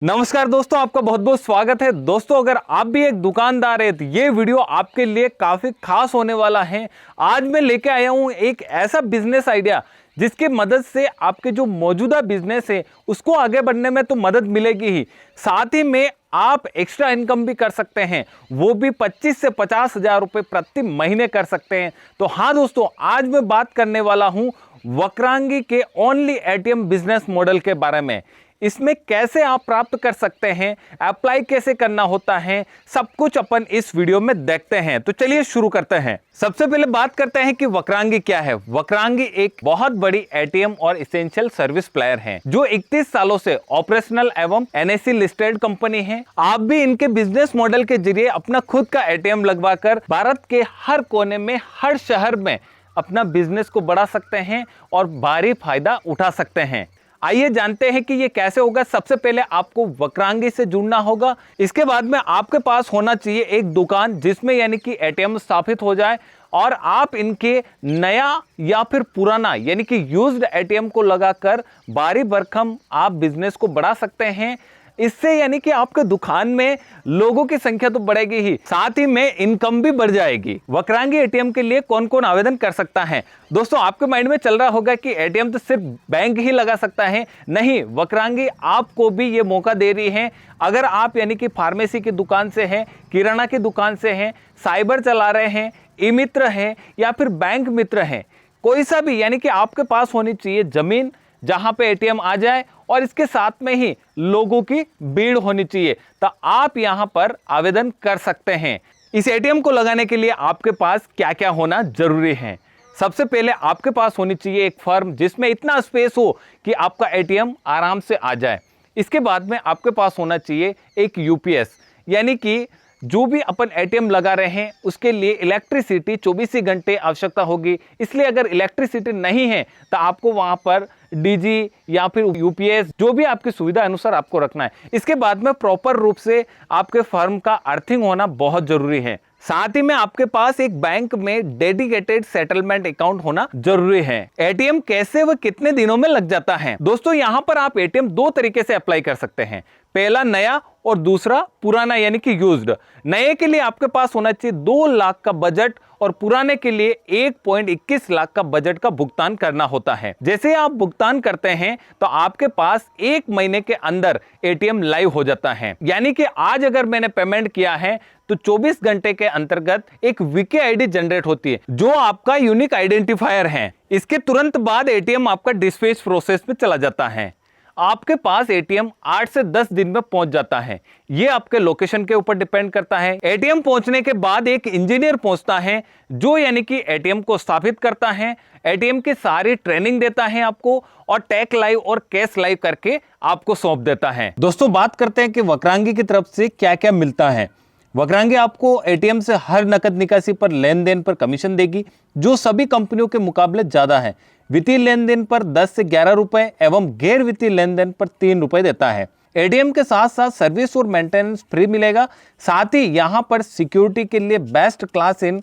नमस्कार दोस्तों, आपका बहुत बहुत स्वागत है। दोस्तों, अगर आप भी एक दुकानदार है तो ये वीडियो आपके लिए काफ़ी खास होने वाला है। आज मैं लेके आया हूँ एक ऐसा बिजनेस आइडिया जिसकी मदद से आपके जो मौजूदा बिजनेस है उसको आगे बढ़ने में तो मदद मिलेगी ही, साथ ही में आप एक्स्ट्रा इनकम भी कर सकते हैं, वो भी 25 से 50 हज़ार रुपये प्रति महीने कर सकते हैं। तो हाँ दोस्तों, आज मैं बात करने वाला हूँ वक्रांगी के ओनली एटीएम बिजनेस मॉडल के बारे में। इसमें कैसे आप प्राप्त कर सकते हैं, अप्लाई कैसे करना होता है, सब कुछ अपन इस वीडियो में देखते हैं। तो चलिए शुरू करते हैं। सबसे पहले बात करते हैं कि वक्रांगी क्या है। वक्रांगी एक बहुत बड़ी एटीएम और एसेंशियल सर्विस प्लेयर है जो 31 सालों से ऑपरेशनल एवं एनएससी लिस्टेड कंपनी है। आप भी इनके बिजनेस मॉडल के जरिए अपना खुद का एटीएम लगवाकर भारत के हर कोने में, हर शहर में अपना बिजनेस को बढ़ा सकते हैं और भारी फायदा उठा सकते हैं। आइए जानते हैं कि ये कैसे होगा। सबसे पहले आपको वक्रांगी से जुड़ना होगा। इसके बाद में आपके पास होना चाहिए एक दुकान जिसमें यानी कि एटीएम स्थापित हो जाए और आप इनके नया या फिर पुराना यानी कि यूज्ड एटीएम को लगाकर भारी भरकम आप बिजनेस को बढ़ा सकते हैं। इससे यानी कि आपके दुकान में लोगों की संख्या तो बढ़ेगी ही, साथ ही में इनकम भी बढ़ जाएगी। वक्रांगी एटीएम के लिए कौन कौन आवेदन कर सकता है? दोस्तों, आपके माइंड में चल रहा होगा कि एटीएम तो सिर्फ बैंक ही लगा सकता है। नहीं, वक्रांगी आपको भी ये मौका दे रही है। अगर आप यानी कि फार्मेसी की दुकान से हैं, किराना की दुकान से हैं, साइबर चला रहे हैं, ई मित्र हैं या फिर बैंक मित्र हैं, कोई सा भी यानी कि आपके पास होनी चाहिए जमीन जहां पे एटीएम आ जाए और इसके साथ में ही लोगों की भीड़ होनी चाहिए, तो आप यहां पर आवेदन कर सकते हैं। इस एटीएम को लगाने के लिए आपके पास क्या क्या होना जरूरी है? सबसे पहले आपके पास होनी चाहिए एक फर्म जिसमें इतना स्पेस हो कि आपका एटीएम आराम से आ जाए। इसके बाद में आपके पास होना चाहिए एक यूपीएस, यानी कि जो भी अपन एटीएम लगा रहे हैं उसके लिए इलेक्ट्रिसिटी 24 ही घंटे आवश्यकता होगी। इसलिए अगर इलेक्ट्रिसिटी नहीं है तो आपको वहां पर डीजी या फिर यूपीएस जो भी आपकी सुविधा अनुसार आपको रखना है। इसके बाद में प्रॉपर रूप से आपके फर्म का अर्थिंग होना बहुत जरूरी है। साथ ही में आपके पास एक बैंक में डेडिकेटेड सेटलमेंट अकाउंट होना जरूरी है। एटीएम कैसे व कितने दिनों में लग जाता है? दोस्तों, यहां पर आप एटीएम दो तरीके से अप्लाई कर सकते हैं, पहला नया और दूसरा पुराना यानी कि यूज्ड। नए के लिए आपके पास होना चाहिए 2 लाख का बजट और पुराने के लिए 1.21 लाख का बजट का भुगतान करना होता है। जैसे आप भुगतान करते हैं तो आपके पास 1 महीने के अंदर एटीएम लाइव हो जाता है। यानी कि आज अगर मैंने पेमेंट किया है तो 24 घंटे के अंतर्गत एक वीके आईडी जनरेट होती है जो आपका यूनिक आइडेंटिफायर है। इसके तुरंत बाद एटीएम आपका डिस्पैच प्रोसेस में चला जाता है। आपके पास एटीएम 8 से 10 दिन में पहुंच जाता है। ये आपके लोकेशन के ऊपर डिपेंड करता है। एटीएम पहुंचने के बाद एक इंजीनियर पहुंचता है जो यानी कि एटीएम को स्थापित करता है, एटीएम की सारी ट्रेनिंग देता है आपको और टैग लाइव और कैश लाइव करके आपको सौंप देता है। दोस्तों, बात करते हैं कि वक्रांगी की तरफ से क्या क्या मिलता है। वक्रांगी आपको एटीएम से हर नकद निकासी पर लेन देन पर कमीशन देगी जो सभी कंपनियों के मुकाबले ज्यादा है। वित्तीय लेन देन पर 10 से 11 रुपए एवं गैर वित्तीय लेन देन पर 3 रुपए देता है। एटीएम के साथ साथ सर्विस और मेंटेनेंस फ्री मिलेगा। साथ ही यहाँ पर सिक्योरिटी के लिए best class in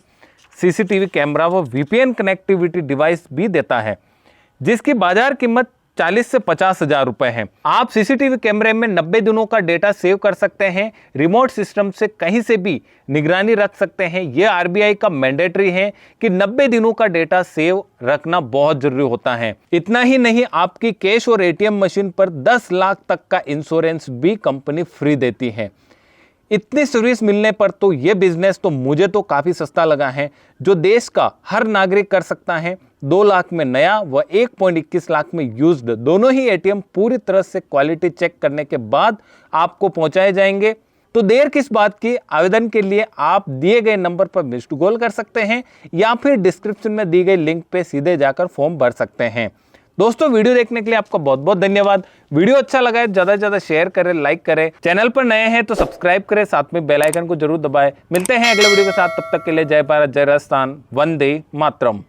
CCTV camera व वीपीएन कनेक्टिविटी डिवाइस भी देता है जिसकी बाजार कीमत 40 से 50 हज़ार रुपए है। आप सीसीटीवी कैमरे में 90 दिनों का डेटा सेव कर सकते हैं। रिमोट सिस्टम से कहीं से भी निगरानी रख सकते हैं। यह आरबीआई का मैंडेटरी है कि 90 दिनों का डेटा सेव रखना बहुत जरूरी होता है। इतना ही नहीं, आपकी कैश और एटीएम मशीन पर 10 लाख तक का इंश्योरेंस भी कंपनी फ्री देती है। इतनी सर्विस मिलने पर तो ये बिजनेस तो मुझे तो काफी सस्ता लगा है जो देश का हर नागरिक कर सकता है। 2 लाख में नया व 1.21 लाख में यूज्ड दोनों ही एटीएम पूरी तरह से क्वालिटी चेक करने के बाद आपको पहुंचाए जाएंगे। तो देर किस बात की? आवेदन के लिए आप दिए गए नंबर पर मिस्ड कॉल कर सकते हैं या फिर डिस्क्रिप्शन में दी गई लिंक पे सीधे जाकर फॉर्म भर सकते हैं। दोस्तों, वीडियो देखने के लिए आपका बहुत बहुत धन्यवाद। वीडियो अच्छा लगा है ज्यादा से ज्यादा शेयर करें, लाइक करें। चैनल पर नए हैं तो सब्सक्राइब करें, साथ में बेल आइकन को जरूर दबाएं। मिलते हैं अगले वीडियो के साथ, तब तक के लिए जय भारत, जय राजस्थान, वंदे मातरम।